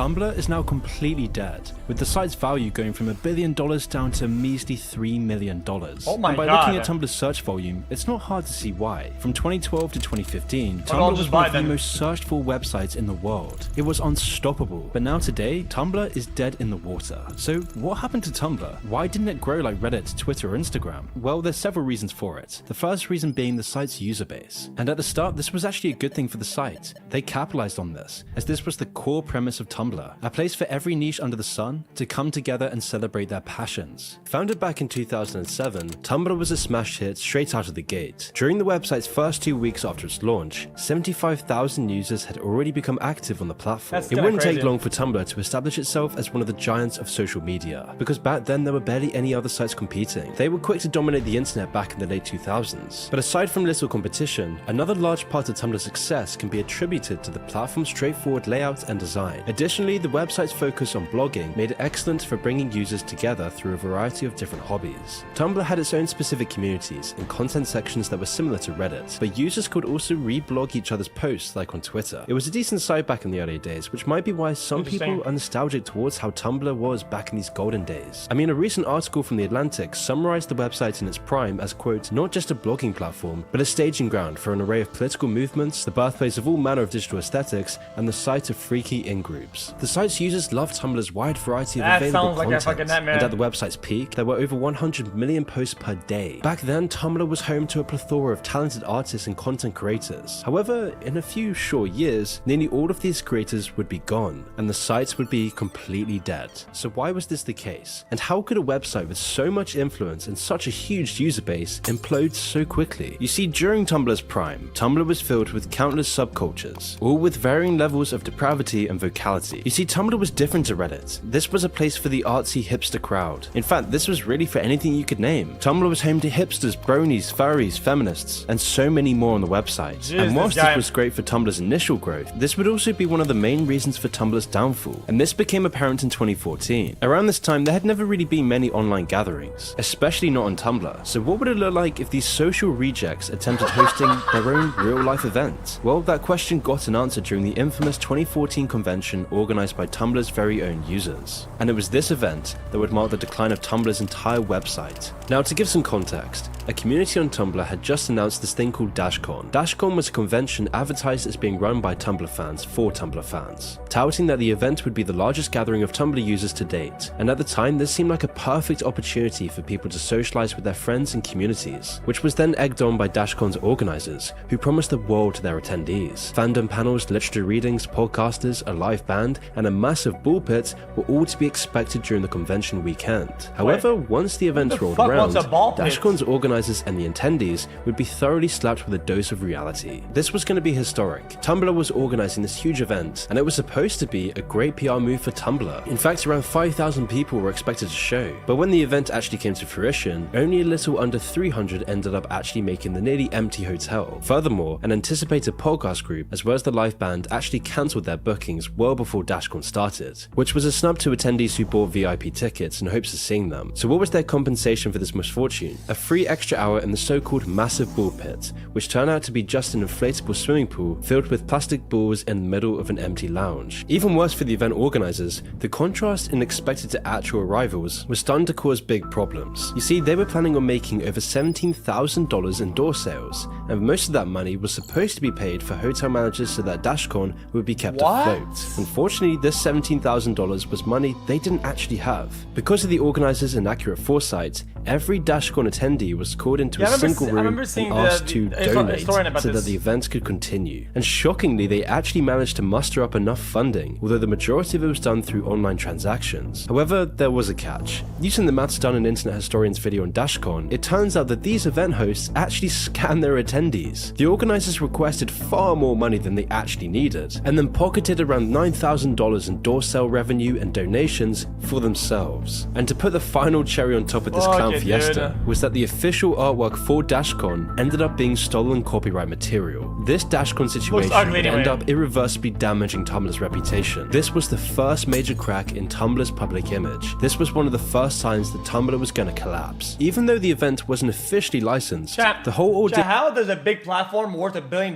Tumblr is now completely dead, with the site's value going from $1 billion down to a measly $3 million. Oh my and by God. looking at Tumblr's search volume, it's not hard to see why. From 2012 to 2015, Tumblr was one of the most searched for websites in the world. It was unstoppable, but now today, Tumblr is dead in the water. So what happened to Tumblr? Why didn't it grow like Reddit, Twitter, or Instagram? Well, there's several reasons for it. The first reason being the site's user base. And at the start, this was actually a good thing for the site. They capitalized on this, as this was the core premise of Tumblr, a place for every niche under the sun to come together and celebrate their passions. Founded back in 2007, Tumblr was a smash hit straight out of the gate. During the website's first 2 weeks after its launch, 75,000 users had already become active on the platform. It wouldn't take long for Tumblr to establish itself as one of the giants of social media, because back then there were barely any other sites competing. They were quick to dominate the internet back in the late 2000s. But aside from little competition, another large part of Tumblr's success can be attributed to the platform's straightforward layout and design. Additionally, the website's focus on blogging made it excellent for bringing users together through a variety of different hobbies. Tumblr had its own specific communities and content sections that were similar to Reddit, but users could also reblog each other's posts like on Twitter. It was a decent site back in the early days, which might be why some people are nostalgic towards how Tumblr was back in these golden days. I mean, a recent article from The Atlantic summarized the website in its prime as, quote, not just a blogging platform, but a staging ground for an array of political movements, the birthplace of all manner of digital aesthetics, and the site of freaky in-groups. The site's users loved Tumblr's wide variety of available content, and at the website's peak, there were over 100 million posts per day. Back then, Tumblr was home to a plethora of talented artists and content creators. However, in a few short years, nearly all of these creators would be gone, and the sites would be completely dead. So why was this the case? And how could a website with so much influence and such a huge user base implode so quickly? You see, during Tumblr's prime, Tumblr was filled with countless subcultures, all with varying levels of depravity and vocality. You see, Tumblr was different to Reddit. This was a place for the artsy hipster crowd. In fact, this was really for anything you could name. Tumblr was home to hipsters, bronies, furries, feminists, and so many more on the website. And whilst this was great for Tumblr's initial growth, this would also be one of the main reasons for Tumblr's downfall. And this became apparent in 2014. Around this time, there had never really been many online gatherings, especially not on Tumblr. So what would it look like if these social rejects attempted hosting their own real-life event? Well, that question got an answer during the infamous 2014 convention organized by Tumblr's very own users. And it was this event that would mark the decline of Tumblr's entire website. Now, to give some context, a community on Tumblr had just announced this thing called Dashcon. Dashcon was a convention advertised as being run by Tumblr fans for Tumblr fans, touting that the event would be the largest gathering of Tumblr users to date. And at the time, this seemed like a perfect opportunity for people to socialize with their friends and communities, which was then egged on by Dashcon's organizers, who promised the world to their attendees. Fandom panels, literature readings, podcasters, a live band, and a massive bull pit were all to be expected during the convention weekend. However, once the event rolled around, Dashcon's organizers and the attendees would be thoroughly slapped with a dose of reality. This was going to be historic. Tumblr was organizing this huge event, and it was supposed to be a great PR move for Tumblr. In fact, around 5,000 people were expected to show. But when the event actually came to fruition, only a little under 300 ended up actually making the nearly empty hotel. Furthermore, an anticipated podcast group, as well as the live band, actually cancelled their bookings well before Dashcon started, which was a snub to attendees who bought VIP tickets in hopes of seeing them. So what was their compensation for this misfortune? A free extra hour in the so-called massive bull pit, which turned out to be just an inflatable swimming pool filled with plastic balls in the middle of an empty lounge. Even worse for the event organizers, the contrast in expected to actual arrivals was starting to cause big problems. You see, they were planning on making over $17,000 in door sales, and most of that money was supposed to be paid for hotel managers so that Dashcon would be kept afloat. Unfortunately, this $17,000 was money they didn't actually have. Because of the organizers' inaccurate foresight, every Dashcon attendee was called into a single room and asked to donate so that the event could continue. And shockingly, they actually managed to muster up enough funding, although the majority of it was done through online transactions. However, there was a catch. Using the maths done in Internet Historian's video on Dashcon, it turns out that these event hosts actually scammed their attendees. The organizers requested far more money than they actually needed, and then pocketed around $9,000 in door sale revenue and donations for themselves. And to put the final cherry on top of this clown fiesta was that the official artwork for Dashcon ended up being stolen copyright material. This Dashcon situation would end up irreversibly damaging Tumblr's reputation. This was the first major crack in Tumblr's public image. This was one of the first signs that Tumblr was going to collapse. Even though the event wasn't officially licensed, the whole ordeal— How does a big platform worth $1 billion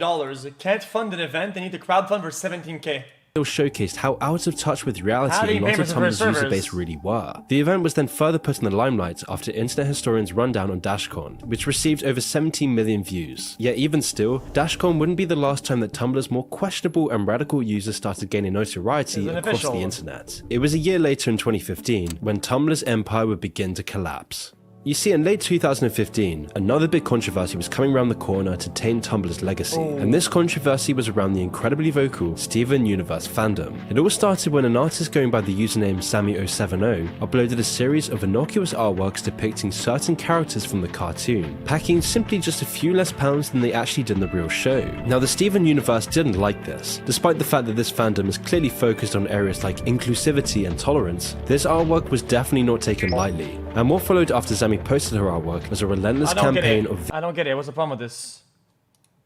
can't fund an event they need to crowdfund for $17K? showcased how out of touch with reality a lot of Tumblr's user base really were. The event was then further put in the limelight after Internet Historian's rundown on Dashcon, which received over 17 million views. Yet even still, Dashcon wouldn't be the last time that Tumblr's more questionable and radical users started gaining notoriety across the internet. It was a year later in 2015 when Tumblr's empire would begin to collapse. You see, in late 2015, another big controversy was coming around the corner to taint Tumblr's legacy, and this controversy was around the incredibly vocal Steven Universe fandom. It all started when an artist going by the username Sammy070 uploaded a series of innocuous artworks depicting certain characters from the cartoon, packing simply just a few less pounds than they actually did in the real show. Now, the Steven Universe didn't like this. Despite the fact that this fandom is clearly focused on areas like inclusivity and tolerance, this artwork was definitely not taken lightly. And what followed after Sammy posted her artwork was a relentless campaign of... I don't get it. What's the problem with this?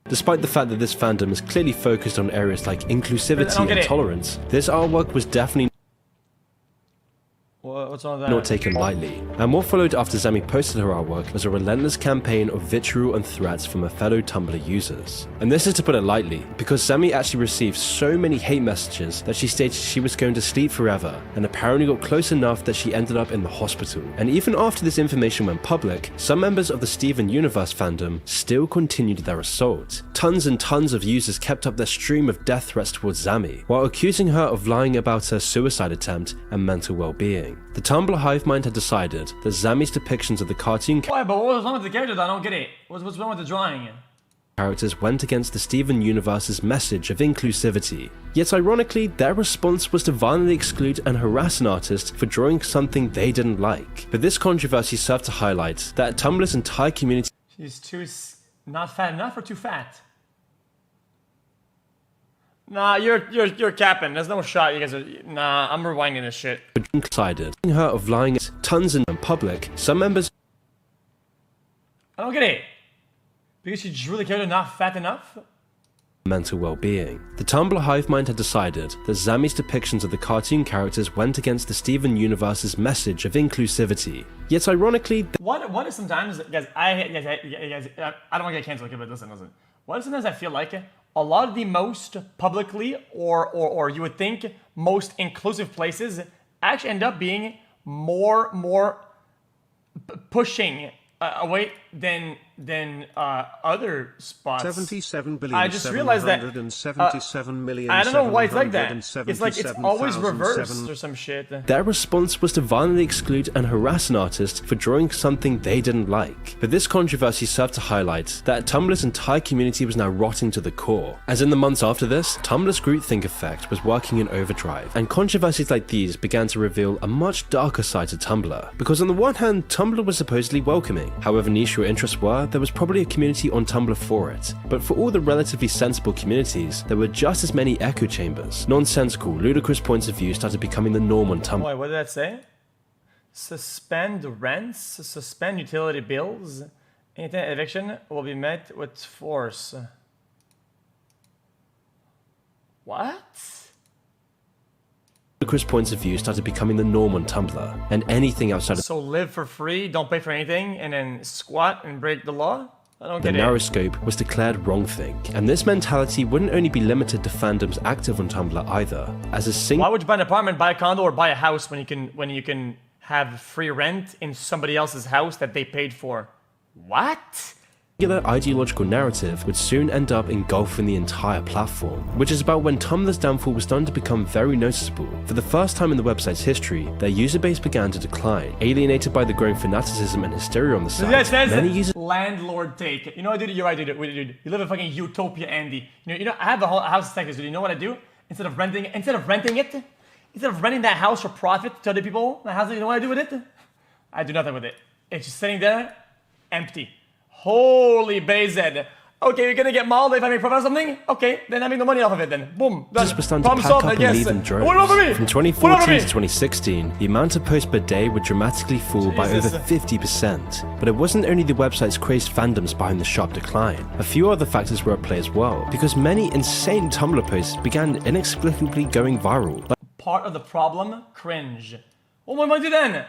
Despite the fact that this fandom is clearly focused on areas like inclusivity and tolerance, this artwork was definitely What's wrong with that? not taken lightly. And what followed after Zami posted her artwork was a relentless campaign of vitriol and threats from her fellow Tumblr users. And this is to put it lightly, because Zami actually received so many hate messages that she stated she was going to sleep forever, and apparently got close enough that she ended up in the hospital. And even after this information went public, some members of the Steven Universe fandom still continued their assault. Tons and tons of users kept up their stream of death threats towards Zami, while accusing her of lying about her suicide attempt and mental well-being. The Tumblr hive mind had decided that Zami's depictions of the cartoon Why, but what was wrong with the character? I don't get it. What's wrong with the drawing? characters went against the Steven Universe's message of inclusivity. Yet ironically, their response was to violently exclude and harass an artist for drawing something they didn't like. But this controversy served to highlight that Tumblr's entire community... She's too... not fat enough or too fat? Nah, you're capping. There's no shot. You guys are... Nah, I'm rewinding this shit. ...decided her of lying at tons in public. Some members... I don't get it. Because she just really cared not fat enough? Mental well-being. The Tumblr hive mind had decided that Zami's depictions of the cartoon characters went against the Steven Universe's message of inclusivity. Yet ironically... What is sometimes... Guys, I don't want to get canceled, but listen. What is sometimes I feel like a lot of the most publicly or you would think most inclusive places actually end up being more pushing away than other spots. 77 billion. I just realized that. I don't know why it's like that. It's like it's always reversed or some shit. Their response was to violently exclude and harass an artist for drawing something they didn't like. But this controversy served to highlight that Tumblr's entire community was now rotting to the core. As in the months after this, Tumblr's groupthink effect was working in overdrive, and controversies like these began to reveal a much darker side to Tumblr. Because on the one hand, Tumblr was supposedly welcoming. However niche your interests were, there was probably a community on Tumblr for it. But for all the relatively sensible communities, there were just as many echo chambers. Nonsensical, ludicrous points of view started becoming the norm on Tumblr. Wait, what did that say? Suspend rents, suspend utility bills, internet eviction will be met with force. What? Ludicrous points of view started becoming the norm on Tumblr, and anything outside of So live for free, don't pay for anything, and then squat and break the law? I don't get it. The narrow scope was declared wrongthink, and this mentality wouldn't only be limited to fandoms active on Tumblr either. As a single... Why would you buy an apartment, buy a condo, or buy a house when you can have free rent in somebody else's house that they paid for? What? Regular ideological narrative would soon end up engulfing the entire platform, which is about when Tumblr's downfall was starting to become very noticeable. For the first time in the website's history, their user base began to decline. Alienated by the growing fanaticism and hysteria on the site, many users... Landlord take. You know what, dude? You're right, dude. You live in fucking utopia, Andy. You know, I have a whole house in Texas, dude. You know what I do? Instead of renting that house for profit to other people, my house, you know what I do with it? I do nothing with it. It's just sitting there, empty. Holy Bezed. Okay, you're gonna get mauled if I make profit on something? Okay, then I make no money off of it then. Boom. This was starting to pack up and leave in droves. From 2014 to 2016, the amount of posts per day would dramatically fall by over 50%. But it wasn't only the website's crazed fandoms behind the sharp decline. A few other factors were at play as well, because many insane Tumblr posts began inexplicably going viral. Part of the problem? Cringe. What am I do then?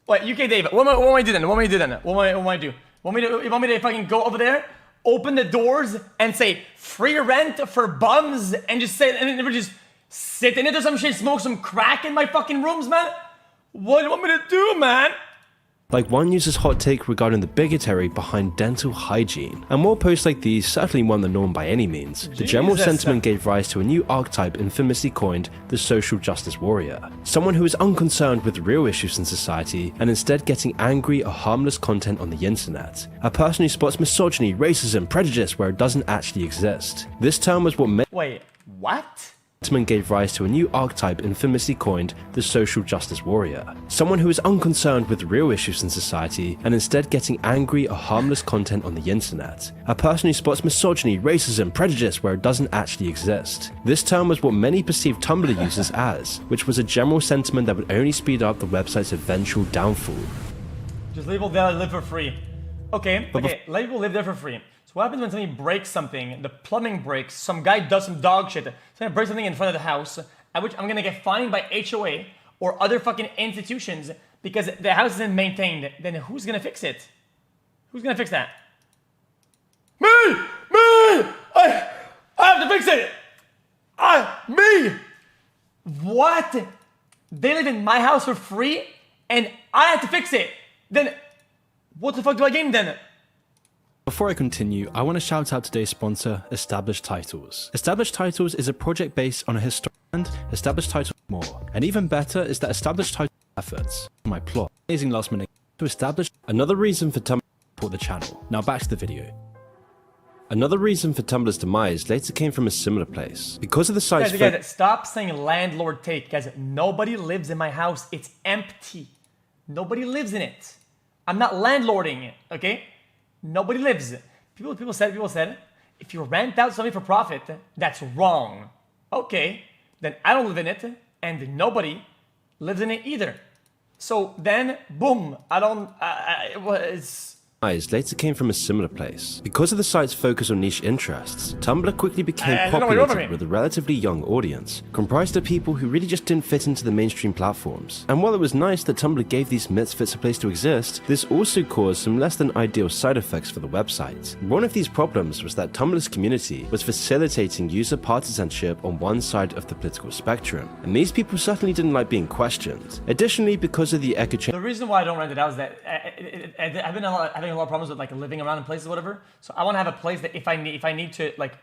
Wait, UK David, what am I do then? What am I do? You want me to fucking go over there? open the doors and say free rent for bums and just say, and never just sit in it or some shit, smoke some crack in my fucking rooms, man? What do you want me to do, man? Like one user's hot take regarding the bigotry behind dental hygiene. And while posts like these certainly weren't the norm by any means, the general sentiment gave rise to a new archetype infamously coined the social justice warrior. Someone who is unconcerned with real issues in society and instead getting angry or harmless content on the internet. A person who spots misogyny, racism, prejudice where it doesn't actually exist. This term was what Wait, what? gave rise to a new archetype infamously coined the social justice warrior. Someone who is unconcerned with real issues in society and instead getting angry or harmless content on the internet. A person who spots misogyny, racism, prejudice where it doesn't actually exist. This term was what many perceived Tumblr users as, which was a general sentiment that would only speed up the website's eventual downfall. Just leave people there live for free. Okay, let people live there for free. What happens when somebody breaks something, the plumbing breaks, some guy does some dog shit, somebody breaks something in front of the house, at which I'm gonna get fined by HOA or other fucking institutions because the house isn't maintained, then who's gonna fix it? Who's gonna fix that? Me! I have to fix it! Me! What? They live in my house for free and I have to fix it? Then what the fuck do I gain then? Before I continue, I want to shout out today's sponsor, Established Titles. Established Titles is a project based on a historic brand, Established Titles more. And even better is that Established Titles efforts, my plot, amazing last minute, to establish another reason for Tumblr to support the channel. Now back to the video. Another reason for Tumblr's demise later came from a similar place. Because of the site's guys, stop saying landlord take. Guys, nobody lives in my house. It's empty. Nobody lives in it. I'm not landlording it, okay? Nobody lives. People said, if you rent out something for profit, that's wrong. Okay, then I don't live in it, and nobody lives in it either. So then, boom, later came from a similar place. Because of the site's focus on niche interests, Tumblr quickly became populated with a relatively young audience, comprised of people who really just didn't fit into the mainstream platforms. And while it was nice that Tumblr gave these misfits a place to exist, this also caused some less than ideal side effects for the website. One of these problems was that Tumblr's community was facilitating user partisanship on one side of the political spectrum, and these people certainly didn't like being questioned. Additionally, because of the echo chamber. The reason why I don't rent it out is that I've been having a lot of problems with like living around in places or whatever. So I want to have a place that if I need to like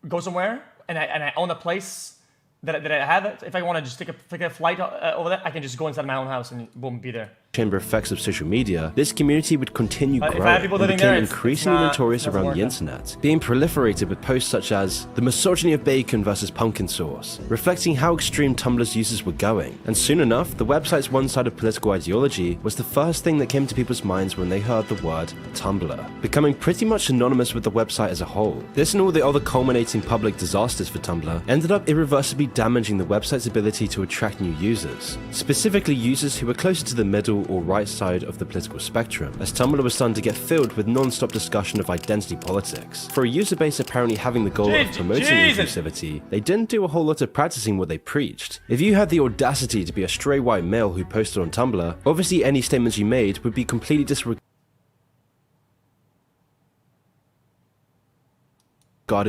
go somewhere and I own a place that I have it. If I want to just take a flight over there, I can just go inside my own house and boom, be there. Chamber effects of social media, this community would continue growing and became increasingly notorious around the internet, being proliferated with posts such as the misogyny of bacon versus pumpkin sauce, reflecting how extreme Tumblr's users were going. And soon enough, the website's one-sided political ideology was the first thing that came to people's minds when they heard the word Tumblr, becoming pretty much synonymous with the website as a whole. This and all the other culminating public disasters for Tumblr ended up irreversibly damaging the website's ability to attract new users, specifically users who were closer to the middle or right side of the political spectrum, as Tumblr was starting to get filled with non-stop discussion of identity politics. For a user base apparently having the goal of promoting inclusivity, they didn't do a whole lot of practicing what they preached. If you had the audacity to be a stray white male who posted on Tumblr, obviously any statements you made would be completely disregarded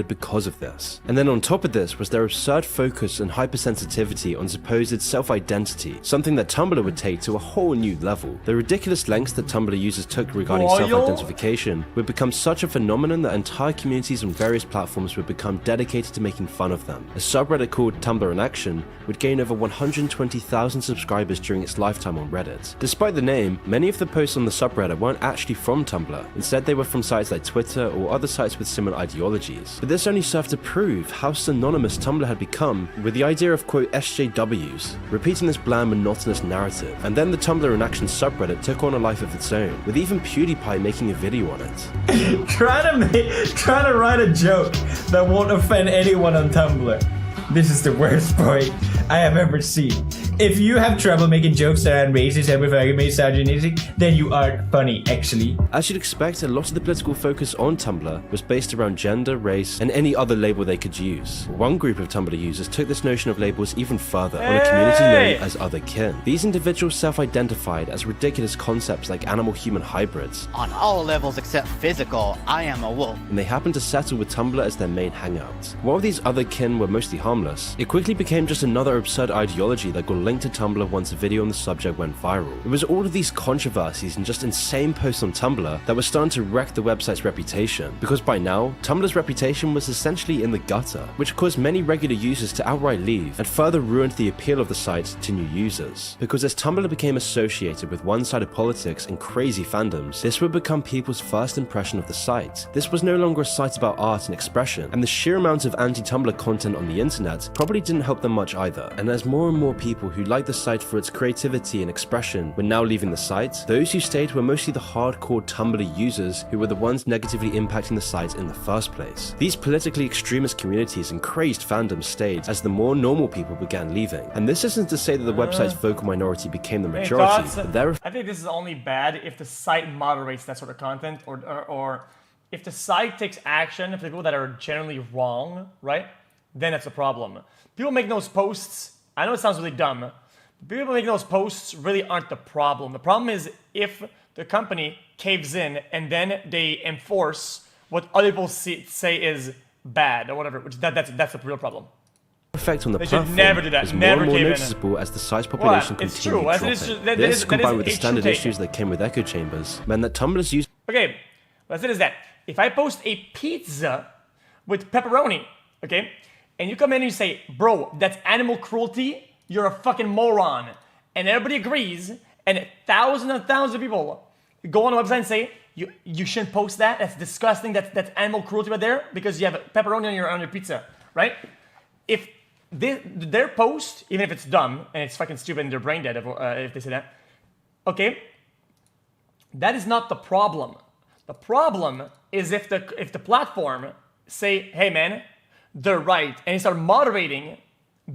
because of this. And then on top of this was their absurd focus and hypersensitivity on supposed self-identity, something that Tumblr would take to a whole new level. The ridiculous lengths that Tumblr users took regarding self-identification would become such a phenomenon that entire communities on various platforms would become dedicated to making fun of them. A subreddit called Tumblr in Action would gain over 120,000 subscribers during its lifetime on Reddit. Despite the name, many of the posts on the subreddit weren't actually from Tumblr. Instead, they were from sites like Twitter or other sites with similar ideologies. But this only served to prove how synonymous Tumblr had become with the idea of quote SJWs, repeating this bland monotonous narrative. And then the Tumblr in Action subreddit took on a life of its own, with even PewDiePie making a video on it. Trying to write a joke that won't offend anyone on Tumblr. This is the worst point I have ever seen. If you have trouble making jokes around racism and very misogynistic, then you aren't funny, actually. As you'd expect, a lot of the political focus on Tumblr was based around gender, race, and any other label they could use. One group of Tumblr users took this notion of labels even further on a community known as other kin. These individuals self-identified as ridiculous concepts like animal-human hybrids. On all levels except physical, I am a wolf. And they happened to settle with Tumblr as their main hangout. While these other kin were mostly harmless, it quickly became just another absurd ideology that got linked to Tumblr once a video on the subject went viral. It was all of these controversies and just insane posts on Tumblr that were starting to wreck the website's reputation, because by now, Tumblr's reputation was essentially in the gutter, which caused many regular users to outright leave and further ruined the appeal of the site to new users. Because as Tumblr became associated with one-sided politics and crazy fandoms, this would become people's first impression of the site. This was no longer a site about art and expression, and the sheer amount of anti-Tumblr content on the internet probably didn't help them much either. And as more and more people who liked the site for its creativity and expression were now leaving the site, those who stayed were mostly the hardcore Tumblr users who were the ones negatively impacting the site in the first place. These politically extremist communities and crazed fandoms stayed as the more normal people began leaving. And this isn't to say that the website's vocal minority became the majority, but there are... I think this is only bad if the site moderates that sort of content, or if the site takes action for the people that are generally wrong, right? Then it's a problem. People make those posts, I know it sounds really dumb, but people making those posts really aren't the problem. The problem is if the company caves in and then they enforce what other people say is bad or whatever, which that's the real problem. Effect on the platform platform never do that. was Never more and more cave in. noticeable as the site's population It's continued true. dropping. This, combined with the standard issues that came with echo chambers, meant that Tumblr's use... Okay, let's say that. If I post a pizza with pepperoni, okay, and you come in and you say, bro, that's animal cruelty, you're a fucking moron. And everybody agrees, and thousands and thousands of people go on the website and say, you shouldn't post that, that's disgusting, that's animal cruelty right there, because you have pepperoni on your pizza, right? If their post, even if it's dumb, and it's fucking stupid and they're brain dead if they say that, okay, that is not the problem. The problem is if the platform say, hey man, they're right, and they start moderating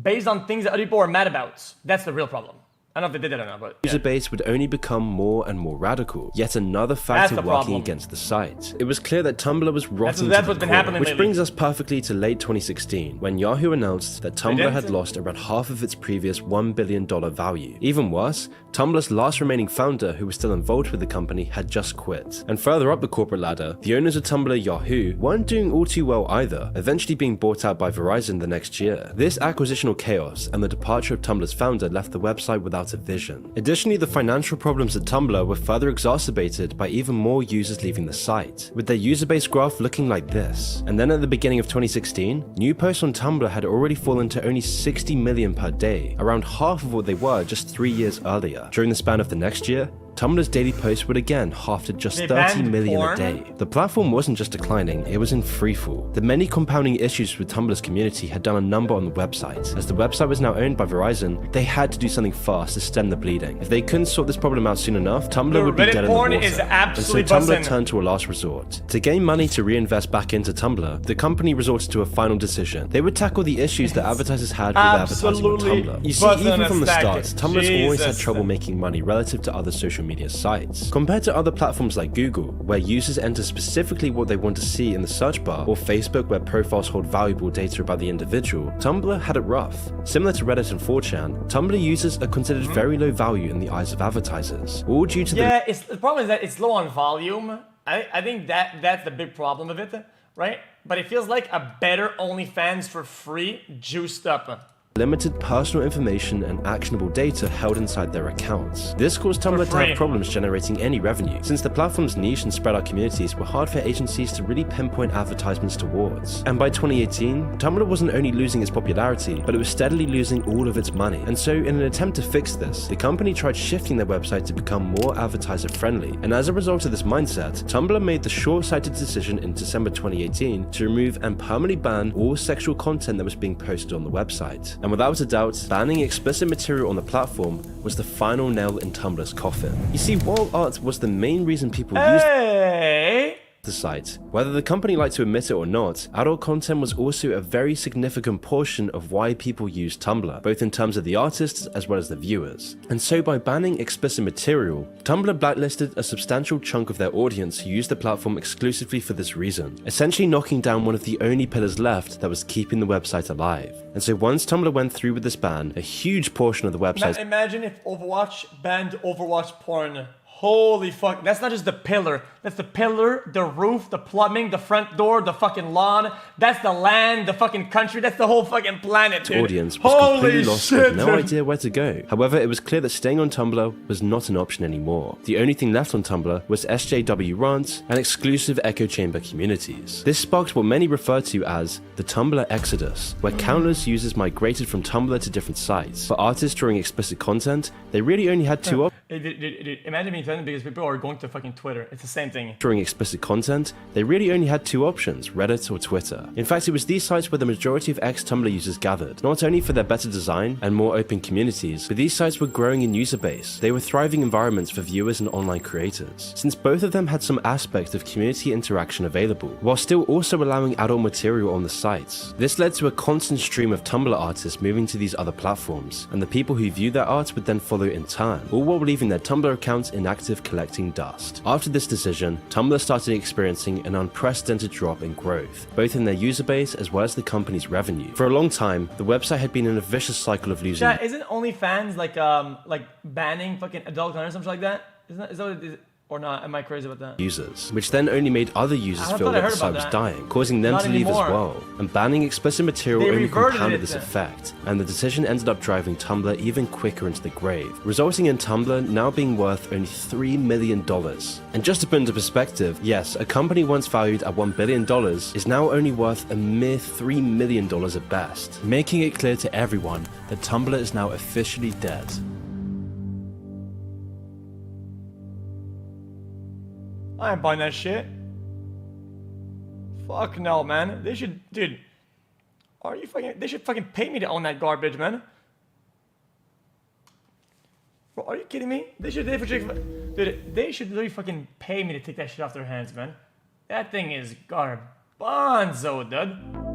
based on things that other people are mad about. That's the real problem. I don't know if they did it or not, but user base would only become more and more radical. Yet another factor working problem. against the site. It was clear that Tumblr was rotting that's to what's the been core, happening which lately. brings us perfectly to late 2016, when Yahoo announced that Tumblr had lost around half of its previous $1 billion value. Even worse, Tumblr's last remaining founder, who was still involved with the company, had just quit. And further up the corporate ladder, the owners of Tumblr, Yahoo, weren't doing all too well either, eventually being bought out by Verizon the next year. This acquisitional chaos and the departure of Tumblr's founder left the website without a vision. Additionally, the financial problems at Tumblr were further exacerbated by even more users leaving the site, with their user base graph looking like this. And then at the beginning of 2016, new posts on Tumblr had already fallen to only 60 million per day, around half of what they were just 3 years earlier. During the span of the next year, Tumblr's daily posts would again half to just 30 million a day. The platform wasn't just declining, it was in freefall. The many compounding issues with Tumblr's community had done a number on the website. As the website was now owned by Verizon, they had to do something fast to stem the bleeding. If they couldn't sort this problem out soon enough, Tumblr would be dead in the water. Is absolutely and so Tumblr bussin'. turned to a last resort. To gain money to reinvest back into Tumblr, the company resorted to a final decision. They would tackle the issues that advertisers had with advertising on Tumblr. You see, even from the start, Tumblr's always had trouble making money relative to other social media sites. Compared to other platforms like Google, where users enter specifically what they want to see in the search bar, or Facebook, where profiles hold valuable data about the individual, Tumblr had it rough. Similar to Reddit and 4chan, Tumblr users are considered very low value in the eyes of advertisers, all due to the problem is that it's low on volume. I think that's the big problem of it, right? But it feels like a better OnlyFans for free, juiced up. limited personal information and actionable data held inside their accounts. This caused Tumblr to have problems generating any revenue, since the platform's niche and spread out communities were hard for agencies to really pinpoint advertisements towards. And by 2018, Tumblr wasn't only losing its popularity, but it was steadily losing all of its money. And so in an attempt to fix this, the company tried shifting their website to become more advertiser friendly. And as a result of this mindset, Tumblr made the short-sighted decision in December 2018 to remove and permanently ban all sexual content that was being posted on the website. And without a doubt, banning explicit material on the platform was the final nail in Tumblr's coffin. You see, while art was the main reason people used... the site. Whether the company liked to admit it or not, adult content was also a very significant portion of why people used Tumblr, both in terms of the artists as well as the viewers. And so by banning explicit material, Tumblr blacklisted a substantial chunk of their audience who used the platform exclusively for this reason, essentially knocking down one of the only pillars left that was keeping the website alive. And so once Tumblr went through with this ban, a huge portion of the website... Imagine if Overwatch banned Overwatch porn. Holy fuck, that's not just the pillar. That's the pillar, the roof, the plumbing, the front door, the fucking lawn. That's the land, the fucking country. That's the whole fucking planet, dude. Audience was completely lost with no idea where to go. However, it was clear that staying on Tumblr was not an option anymore. The only thing left on Tumblr was SJW rants and exclusive echo chamber communities. This sparked what many refer to as the Tumblr Exodus, where countless users migrated from Tumblr to different sites. For artists drawing explicit content, they really only had two options. Imagine me telling because people are going to fucking Twitter. It's the same thing. During explicit content, they really only had two options, Reddit or Twitter. In fact, it was these sites where the majority of ex-Tumblr users gathered, not only for their better design and more open communities, but these sites were growing in user base. They were thriving environments for viewers and online creators, since both of them had some aspect of community interaction available, while still also allowing adult material on the sites. This led to a constant stream of Tumblr artists moving to these other platforms, and the people who viewed their art would then follow in turn, all while leaving their Tumblr accounts inactive, collecting dust. After this decision, Tumblr started experiencing an unprecedented drop in growth, both in their user base as well as the company's revenue. For a long time, the website had been in a vicious cycle of losing... Yeah, isn't OnlyFans like banning fucking adult content or something like that? Is that what it is? Or not? Am I crazy about that? Users, which then only made other users feel that the site was dying, causing them to leave as well. And banning explicit material only compounded this effect, and the decision ended up driving Tumblr even quicker into the grave, resulting in Tumblr now being worth only $3 million. And just to put into perspective, yes, a company once valued at $1 billion is now only worth a mere $3 million at best, making it clear to everyone that Tumblr is now officially dead. I ain't buying that shit. Fuck no, man. They should, dude. Are you fucking? They should fucking pay me to own that garbage, man. Bro, are you kidding me? They should dude, they should literally fucking pay me to take that shit off their hands, man. That thing is garbanzo, dude.